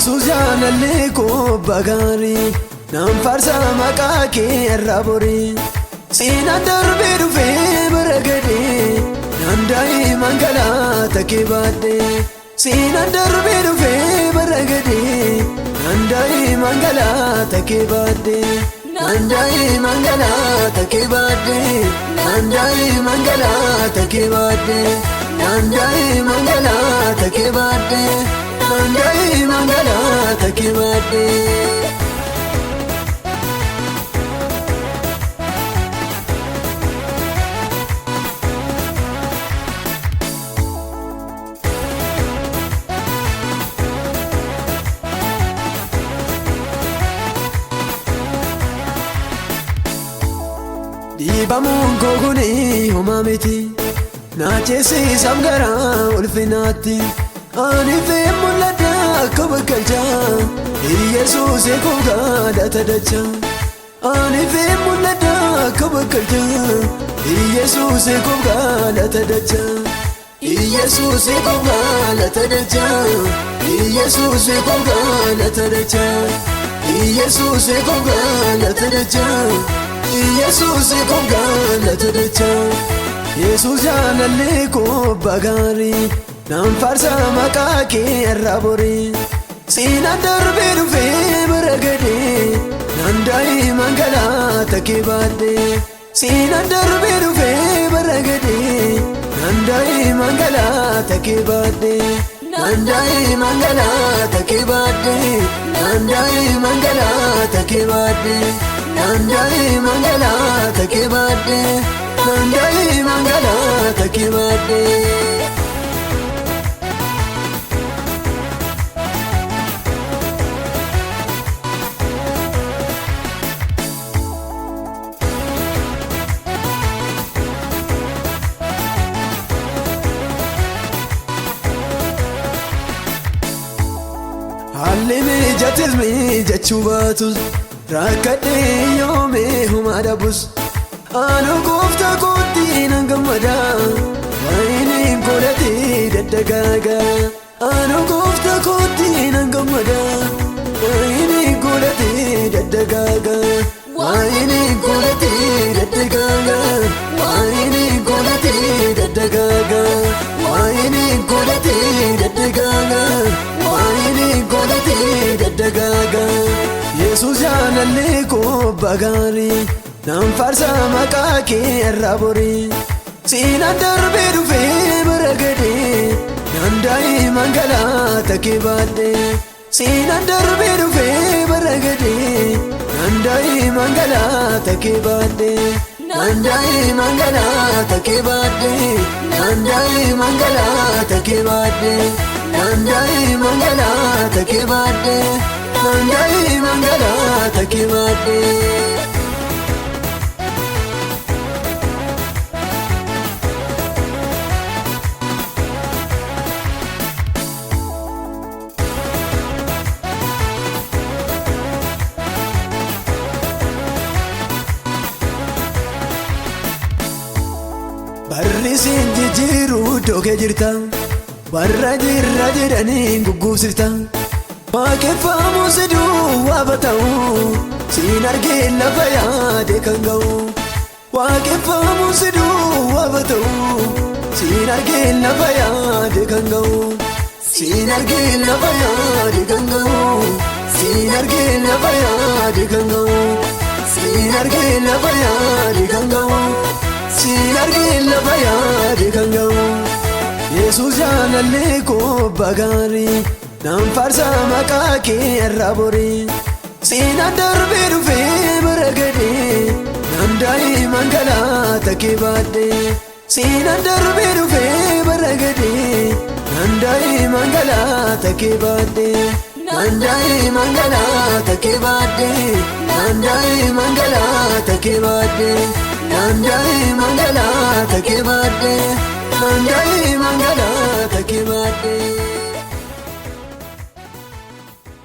Yesuus jaalallee koo bagaarii naan faarsa maqaa kee irraa borii seenaan darbee dhufee bara gadee naan daa'imaan galaata kee baadhee seenaan darbee dhufee bara gadee naan daa'imaan galaata kee baadhee naan daa'imaan galaata kee baadhee naan daa'imaan galaata kee baadhee naan daa'imaan galaata kee baadhee naan daa'imaan galaata kee baadhee. Dhiibamuun koo kuni homaa miti naachisiisam garaa ulfinaatti ani fi mul'adha akka bakkalchaa Yesuus koo gaadhata dacha ani fi mul'adha akka bakkalchaa Yesuus koo gaadhata dacha Yesuus koo gaadhata dacha Yesuus koo gaadhata dacha Yesuus koo gaadhata dacha Yesuus koo gaadhata dacha Yesuus jaalallee koo bagaarii naan faarsa maqaa kee irraa borii seenaan darbee dhufee bara gadee naan daa'imaan galaata kee baadhee seenaan darbee dhufee bara gadee naan daa'imaan galaata kee baadhee naan daa'imaan galaata kee baadhee naan daa'imaan galaata kee baadhee naan daa'imaan galaata kee baadhee naan daa'imaan galaata kee baadhee. Haalli mijatis mijachuu baatus rakkadhee yoomee humaa dhabus anu gooftaa kootti nan gammada waa'een godhatee daddagaaga anu gooftaa kootti nan gammada waa'een godhatee daddagaaga waa'een godhatee daddagaaga waa'een godhatee daddagaaga waa'een godhatee daddagaaga waa'een godhatee daddagaaga Yesuus jaalallee koo bagaarii naan faarsa maqaa kee irraa borii seenaan darbee dhufee bara gadee naan daa'imaan galaata kee baadhee seenaan darbee dhufee bara gadee naan daa'imaan galaata kee baadhee naan daa'imaan galaata kee baadhee naan daa'imaan galaata kee baadhee naan daa'imaan galaata kee baadhee naan daa'imaan galaata kee baadhee. Barri siin jijjiiruu dhokee jirta warra jirra jedhanii gugguufsifta waaqeffamuu si duwwaa ta'uu siin argee lafa yaade kan ga'u waaqeffamuu si duwwaa ta'uu siin argee lafa yaade kan ga'u siin argee lafa yaade kan ga'u siin argee lafa yaade kan ga'u siin argee lafa yaade kan ga'u siin argee lafa yaade kan ga'u Yesuus jaalallee koo bagaarii naan faarsa maqaa kee irraa borii seenaan darbee dhufee bara gadee naan daa'imaan galaata kee baadhee seenaan darbee dhufee bara gadee naan daa'imaan galaata kee baadhee naan daa'imaan galaata kee baadhee naan daa'imaan galaata kee baadhee naan daa'imaan galaata kee baadhee naan daa'imaan galaata kee baadhee.